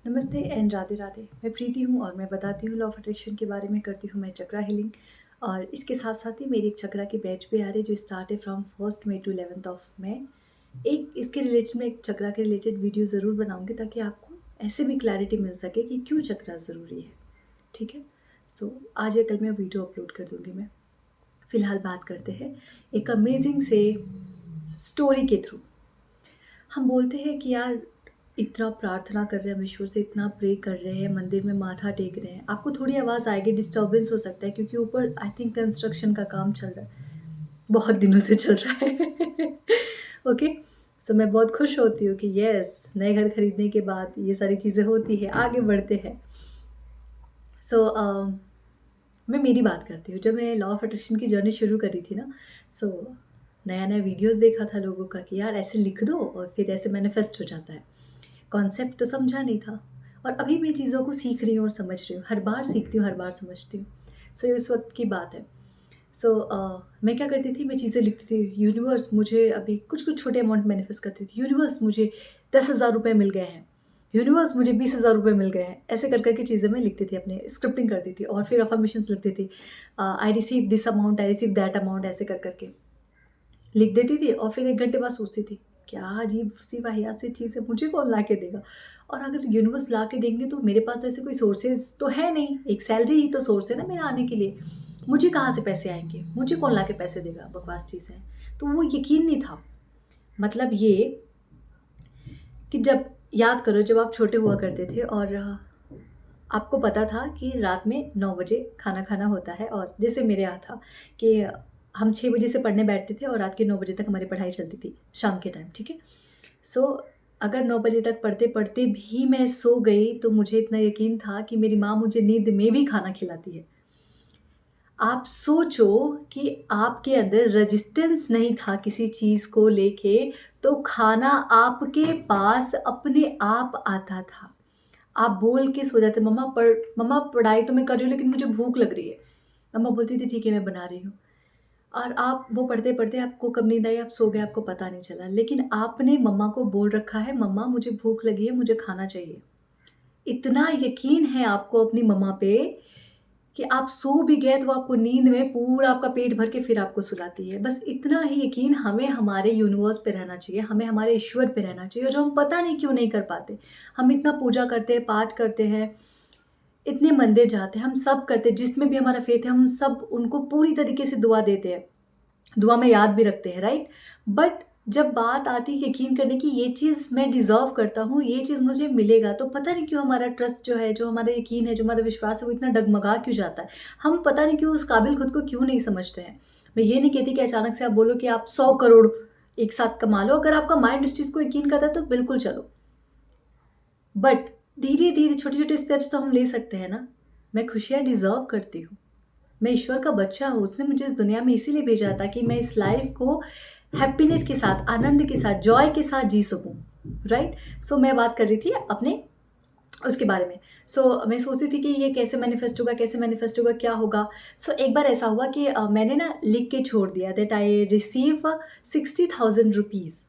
नमस्ते एंड राधे राधे। मैं प्रीति हूँ और मैं बताती हूँ लॉ ऑफ अट्रैक्शन के बारे में, करती हूँ मैं चक्रा हीलिंग। और इसके साथ साथ ही मेरी एक चक्रा की बैच भी आ रही है जो स्टार्ट है फ्रॉम 1 मई टू 11 मई। एक इसके रिलेटेड मैं एक चक्रा के रिलेटेड वीडियो ज़रूर बनाऊँगी ताकि आपको ऐसे भी क्लैरिटी मिल सके कि क्यों चक्रा ज़रूरी है। ठीक है। सो आज या कल मैं वीडियो अपलोड कर दूँगी मैं। फ़िलहाल बात करते हैं एक अमेजिंग से स्टोरी के थ्रू। हम बोलते हैं कि यार इतना प्रार्थना कर रहे हैं हम ईश्वर से, इतना प्रे कर रहे हैं, मंदिर में माथा टेक रहे हैं, आपको थोड़ी आवाज़ आएगी, डिस्टर्बेंस हो सकता है क्योंकि ऊपर आई थिंक कंस्ट्रक्शन का काम चल रहा है, बहुत दिनों से चल रहा है। ओके। सो मैं बहुत खुश होती हूँ कि यस, नए घर खरीदने के बाद ये सारी चीज़ें होती है, आगे बढ़ते हैं। सो मैं मेरी बात करती हूँ। जब मैं लॉ ऑफ अट्रैक्शन की जर्नी शुरू करी थी ना, सो नया-नया वीडियोज़ देखा था लोगों का कि यार ऐसे लिख दो और फिर ऐसे मैनिफेस्ट हो जाता है। कॉन्सेप्ट तो समझा नहीं था और अभी मैं चीज़ों को सीख रही हूँ और समझ रही हूँ। हर बार सीखती हूँ, हर बार समझती हूँ। सो ये उस वक़्त की बात है। सो मैं क्या करती थी, मैं चीज़ें लिखती थी, यूनिवर्स मुझे अभी कुछ-कुछ छोटे अमाउंट मैनिफेस्ट करती थी। यूनिवर्स मुझे 10,000 रुपए मिल गए हैं। यूनिवर्स मुझे 20,000 रुपए मिल गए हैं। ऐसे कर के चीज़ें मैं लिखती थी, अपने स्क्रिप्टिंग करती थी और फिर अफ़र्मेशंस लिखती थी। I receive this amount, I receive that amount, ऐसे कर के लिख देती थी और फिर 1 घंटे बाद सोचती थी, क्या अजीब-सी वाहियात सी चीज़ है, मुझे कौन ला के देगा? और अगर यूनिवर्स ला के देंगे तो मेरे पास तो ऐसे कोई सोर्सेज़ तो है नहीं, एक सैलरी ही तो सोर्स है ना मेरा आने के लिए। मुझे कहाँ से पैसे आएँगे? मुझे कौन ला के पैसे देगा? बकवास चीज़ है। तो वो यकीन नहीं था। मतलब ये कि जब याद करो, जब आप छोटे हुआ करते थे और आपको पता था कि रात में 9 बजे खाना खाना होता है, और जैसे मेरे यहाँ था कि हम 6 बजे से पढ़ने बैठते थे और रात के 9 बजे तक हमारी पढ़ाई चलती थी, शाम के टाइम, ठीक है? सो अगर 9 बजे तक पढ़ते-पढ़ते भी मैं सो गई, तो मुझे इतना यकीन था कि मेरी माँ मुझे नींद में भी खाना खिलाती है। आप सोचो कि आपके अंदर रेजिस्टेंस नहीं था किसी चीज़ को लेके, तो खाना आपके पास अपने आप आता था। आप बोल के सो जाते, मम्मा पढ़ाई तो मैं कर रही हूँ लेकिन मुझे भूख लग रही है। मम्मा बोलती थी ठीक है मैं बना रही हूँ। और आप वो पढ़ते-पढ़ते आपको कब नींद आई, आप सो गए, आपको पता नहीं चला। लेकिन आपने मम्मा को बोल रखा है, मम्मा मुझे भूख लगी है, मुझे खाना चाहिए। इतना यकीन है आपको अपनी मम्मा पे कि आप सो भी गए तो आपको नींद में पूरा आपका पेट भर के फिर आपको सुलाती है। बस इतना ही यकीन हमें हमारे यूनिवर्स पे रहना चाहिए, हमें हमारे ईश्वर पे रहना चाहिए, जो हम पता नहीं क्यों नहीं कर पाते। हम इतना पूजा करते हैं, पाठ करते हैं, इतने मंदिर जाते हैं, हम सब करते हैं, जिसमें भी हमारा फ़ेथ है, हम सब उनको पूरी तरीके से दुआ देते हैं। दुआ में याद भी रखते हैं, राइट? बट जब बात आती है यकीन करने की, ये चीज़ मैं डिज़र्व करता हूँ, ये चीज़ मुझे मिलेगा, तो पता नहीं क्यों हमारा ट्रस्ट जो है, जो हमारा यकीन है, जो हमारा विश्वास है, वो इतना डगमगा क्यों जाता है? हम पता नहीं क्यों उस काबिल खुद को क्यों नहीं समझते हैं? मैं ये नहीं कहती कि अचानक से आप बोलो कि आप 100 करोड़ एक साथ कमा लो, अगर आपका माइंड उस चीज़ को यकीन करता है तो बिल्कुल चलो। बट धीरे-धीरे छोटे-छोटे स्टेप्स तो हम ले सकते हैं ना? मैं खुशियाँ डिज़र्व करती हूँ। मैं ईश्वर का बच्चा हूँ, उसने मुझे इस दुनिया में इसीलिए भेजा था कि मैं इस लाइफ़ को हैप्पीनेस के साथ, आनंद के साथ, जॉय के साथ जी सकूँ, राइट? सो मैं बात कर रही थी अपने उसके बारे में। सो मैं सोचती थी कि ये कैसे मैनिफेस्ट होगा, क्या होगा? सो एक बार ऐसा हुआ कि मैंने ना लिख के छोड़ दिया दैट आई रिसीव 60,000 रुपीज़।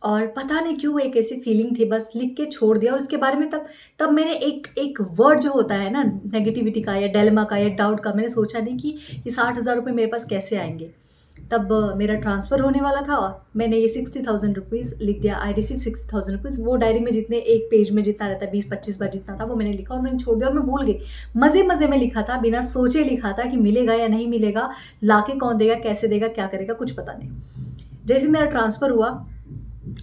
और पता नहीं क्यों एक ऐसी फीलिंग थी, बस लिख के छोड़ दिया और उसके बारे में तब तब मैंने एक एक वर्ड जो होता है ना नेगेटिविटी का या डिलेमा का या डाउट का, मैंने सोचा नहीं कि ये 60,000 रुपए मेरे पास कैसे आएँगे। तब मेरा ट्रांसफ़र होने वाला था और मैंने ये 60,000 रुपीज़ लिख दिया, आई रिसीव 60,000 रुपीज़। वो डायरी में जितने एक पेज में जितना रहता है 20-25 बार जितना था वो मैंने लिखा और मैंने छोड़ दिया और मैं भूल गई। मज़े-मज़े में लिखा था, बिना सोचे लिखा था कि मिलेगा या नहीं मिलेगा, लाके कौन देगा, कैसे देगा, क्या करेगा, कुछ पता नहीं। जैसे मेरा ट्रांसफ़र हुआ,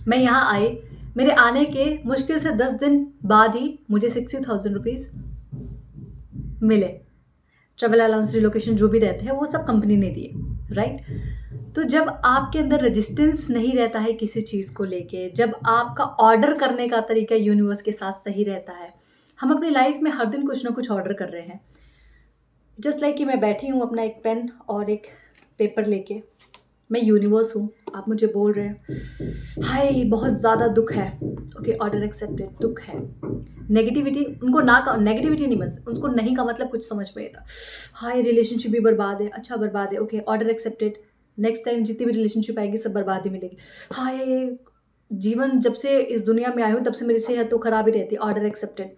मैं यहाँ आई, मेरे आने के मुश्किल से 10 दिन बाद ही मुझे 60,000 रुपीज़ मिले। ट्रैवल अलाउंस, रिलोकेशन जो भी रहते हैं, वो सब कंपनी ने दिए, राइट? तो जब आपके अंदर रेजिस्टेंस नहीं रहता है किसी चीज़ को लेके, जब आपका ऑर्डर करने का तरीका यूनिवर्स के साथ सही रहता है, हम अपनी लाइफ में हर दिन कुछ ना कुछ ऑर्डर कर रहे हैं। जस्ट लाइक कि मैं बैठी हूँ अपना एक पेन और एक पेपर लेके, मैं यूनिवर्स हूँ, आप मुझे बोल रहे हैं, हाय बहुत ज़्यादा दुःख है, ओके ऑर्डर एक्सेप्टेड, दुःख है। नेगेटिविटी उनको ना का नेगेटिविटी नहीं, बस उसको नहीं का मतलब कुछ समझ में नहीं था। हाय रिलेशनशिप भी बर्बाद है, अच्छा बर्बाद है, okay order accepted. Next time जितनी भी रिलेशनशिप आएगी सब बर्बाद ही मिलेगी। हाय जीवन जब से इस दुनिया में आई हूँ तब से मेरी सेहत तो खराब ही रहती है, ऑर्डर एक्सेप्टेड।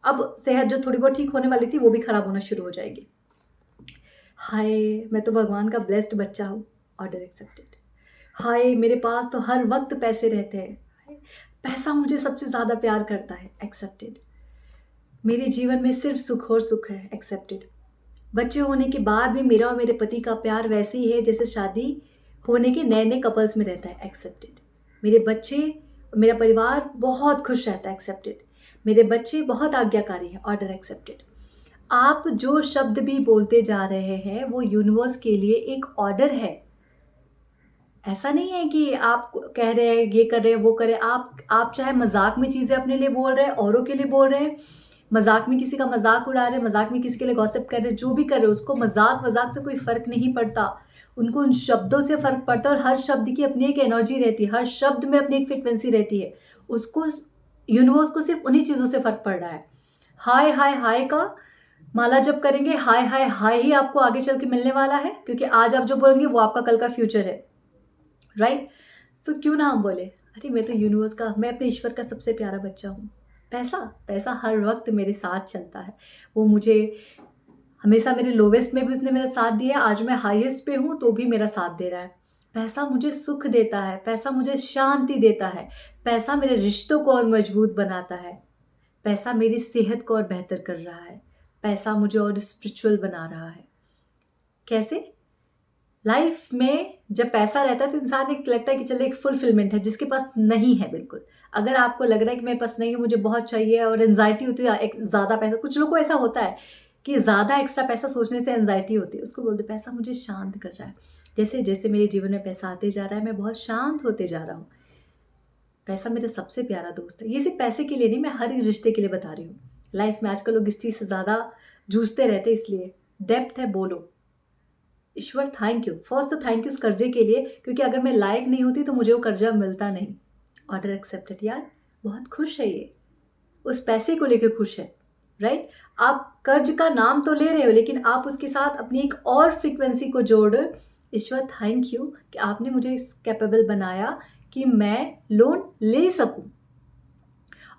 अब सेहत जो थोड़ी बहुत ठीक होने वाली थी वो भी खराब होना शुरू हो जाएगी। हाय! मैं तो भगवान का ब्लेस्ड बच्चा हूँ, ऑर्डर एक्सेप्टेड। हाय! मेरे पास तो हर वक़्त पैसे रहते हैं। हाय! पैसा मुझे सबसे ज़्यादा प्यार करता है, एक्सेप्टेड। मेरे जीवन में सिर्फ़ सुख और सुख है, एक्सेप्टेड। बच्चे होने के बाद भी मेरा और मेरे पति का प्यार वैसे ही है जैसे शादी होने के नए-नए कपल्स में रहता है, एक्सेप्टेड। मेरे बच्चे, मेरा परिवार बहुत खुश रहता है, एक्सेप्टेड। मेरे बच्चे बहुत आज्ञाकारी हैं, ऑर्डर एक्सेप्टेड। आप जो शब्द भी बोलते जा रहे हैं वो यूनिवर्स के लिए एक ऑर्डर है। ऐसा नहीं है कि आप कह रहे हैं, ये कर रहे हैं, वो कर रहे हैं। आप चाहे मज़ाक में चीज़ें अपने लिए बोल रहे हैं, औरों के लिए बोल रहे हैं, मज़ाक में किसी का मज़ाक उड़ा रहे हैं, मज़ाक में किसी के लिए गॉसिप कर रहे हैं, जो भी कर रहे हैं, उसको मज़ाक-वज़ाक से कोई फ़र्क नहीं पड़ता। उनको उन शब्दों से फ़र्क पड़ता है और हर शब्द की अपनी एक एनर्जी रहती है, हर शब्द में अपनी एक फ्रीक्वेंसी रहती है। उसको यूनिवर्स को सिर्फ़ उन्हीं चीज़ों से फ़र्क पड़ रहा है। हाय, हाय, हाय का माला जप करेंगे, हाय, हाय, हाय ही आपको आगे चल के मिलने वाला है, क्योंकि आज आप जो बोलेंगे वो आपका कल का फ्यूचर है। राइट? सो क्यों ना हम बोले, अरे मैं तो यूनिवर्स का, मैं अपने ईश्वर का सबसे प्यारा बच्चा हूँ। पैसा हर वक़्त मेरे साथ चलता है। वो मुझे हमेशा, मेरे लोवेस्ट में भी उसने मेरा साथ दिया है, आज मैं हाईएस्ट पे हूँ तो भी मेरा साथ दे रहा है। पैसा मुझे सुख देता है, पैसा मुझे शांति देता है, पैसा मेरे रिश्तों को और मजबूत बनाता है, पैसा मेरी सेहत को और बेहतर कर रहा है, पैसा मुझे और स्पिरिचुअल बना रहा है। कैसे? लाइफ में जब पैसा रहता है तो इंसान एक लगता है कि चलो एक फुलफिलमेंट है, जिसके पास नहीं है बिल्कुल। अगर आपको लग रहा है कि मेरे पास नहीं है, मुझे बहुत चाहिए और एंग्जायटी होती है, एक ज़्यादा पैसा, कुछ लोगों को ऐसा होता है कि ज़्यादा एक्स्ट्रा पैसा सोचने से एंग्जायटी होती है, उसको बोलते हैं पैसा मुझे शांत कर रहा है। जैसे जैसे मेरे जीवन में पैसा आते जा रहा है, मैं बहुत शांत होते जा रहा हूँ। पैसा मेरा सबसे प्यारा दोस्त है। ये सिर्फ पैसे के लिए नहीं, मैं हर एक रिश्ते के लिए बता रही हूँ। लाइफ में आजकल लोग इस चीज़ से ज़्यादा जूझते रहते हैं, इसलिए डेप्थ है, बोलो ईश्वर थैंक यू। फर्स्ट तो थैंक यू उस कर्जे के लिए, क्योंकि अगर मैं लायक नहीं होती तो मुझे वो कर्जा मिलता नहीं। ऑर्डर एक्सेप्टेड यार, बहुत खुश है ये, उस पैसे को लेके खुश है, राइट? आप कर्ज का नाम तो ले रहे हो लेकिन आप उसके साथ अपनी एक और फ्रीक्वेंसी को जोड़, ईश्वर थैंक यू कि आपने मुझे इस कैपेबल बनाया कि मैं लोन ले सकूं।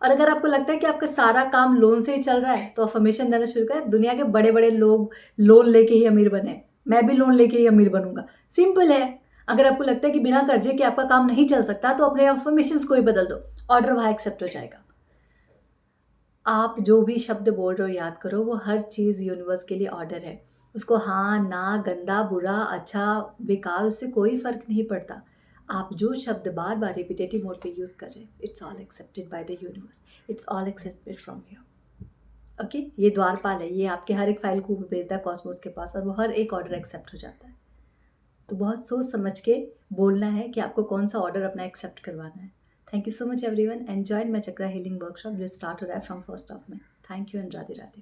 और अगर आपको लगता है कि आपका सारा काम लोन से ही चल रहा है तो अफर्मेशन देना शुरू करें, दुनिया के बड़े बड़े लोग लोन लेके ही अमीर बने, मैं भी लोन लेके ही अमीर बनूंगा। सिंपल है। अगर आपको लगता है कि बिना कर्जे के आपका काम नहीं चल सकता तो अपने अफर्मेशंस को ही बदल दो, ऑर्डर वहाँ एक्सेप्ट हो जाएगा। आप जो भी शब्द बोल रहे हो याद करो, वो हर चीज़ यूनिवर्स के लिए ऑर्डर है। उसको हाँ, ना, गंदा, बुरा, अच्छा, बेकार, उससे कोई फ़र्क नहीं पड़ता। आप जो शब्द बार-बार रिपिटेटिव मोड पे यूज़ कर रहे हैं, it's all accepted by the universe, it's all accepted from here. Okay? ये द्वारपाल है, ये आपके हर एक फ़ाइल को भेजता है कॉस्मोस के पास और वो हर एक ऑर्डर एक्सेप्ट हो जाता है। तो बहुत सोच समझ के बोलना है कि आपको कौन-सा ऑर्डर अपना एक्सेप्ट करवाना है। Thank you so much everyone and join my chakra healing workshop जो स्टार्ट हो रहा है from 1st of May। Thank you and Radhe Radhe.